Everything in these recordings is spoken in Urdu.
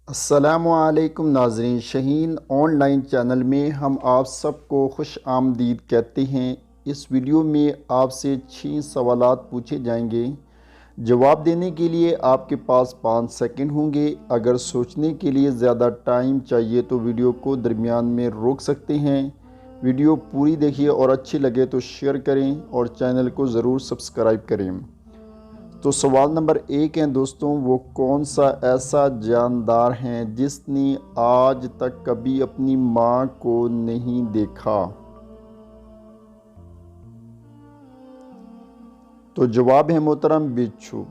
السلام علیکم ناظرین، شہین آن لائن چینل میں ہم آپ سب کو خوش آمدید کہتے ہیں۔ اس ویڈیو میں آپ سے 6 سوالات پوچھے جائیں گے۔ جواب دینے کے لیے آپ کے پاس 5 سیکنڈ ہوں گے۔ اگر سوچنے کے لیے زیادہ ٹائم چاہیے تو ویڈیو کو درمیان میں روک سکتے ہیں۔ ویڈیو پوری دیکھیے اور اچھی لگے تو شیئر کریں اور چینل کو ضرور سبسکرائب کریں۔ تو سوال نمبر 1 ہے دوستوں، وہ کون سا ایسا جاندار ہے جس نے آج تک کبھی اپنی ماں کو نہیں دیکھا؟ تو جواب ہے محترم بچھو۔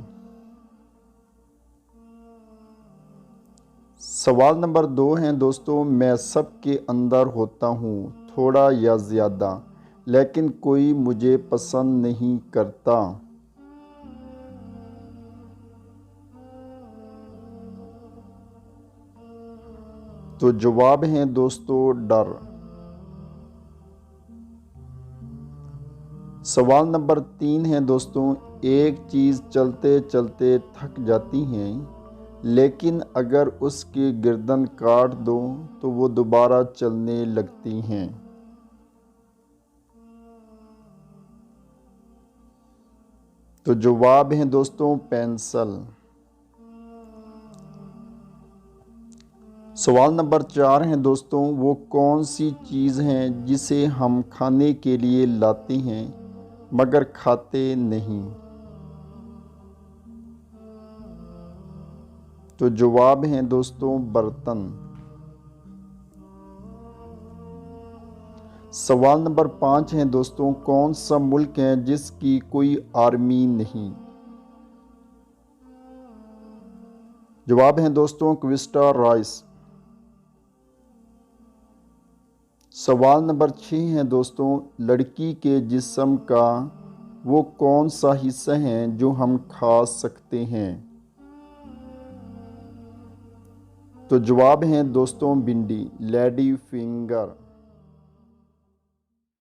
سوال نمبر 2 ہے دوستوں، میں سب کے اندر ہوتا ہوں تھوڑا یا زیادہ، لیکن کوئی مجھے پسند نہیں کرتا۔ تو جواب ہیں دوستو ڈر۔ سوال نمبر 3 ہے دوستوں، ایک چیز چلتے چلتے تھک جاتی ہے لیکن اگر اس کی گردن کاٹ دو تو وہ دوبارہ چلنے لگتی ہیں۔ تو جواب ہیں دوستوں پینسل۔ سوال نمبر 4 ہے دوستوں، وہ کون سی چیز ہے جسے ہم کھانے کے لیے لاتے ہیں مگر کھاتے نہیں؟ تو جواب ہیں دوستوں برتن۔ سوال نمبر 5 ہے دوستوں، کون سا ملک ہے جس کی کوئی آرمی نہیں؟ جواب ہیں دوستوں کوسٹا رائس۔ سوال نمبر 6 ہے دوستوں، لڑکی کے جسم کا وہ کون سا حصہ ہے جو ہم کھا سکتے ہیں؟ تو جواب ہیں دوستوں بھنڈی، لیڈی فنگر۔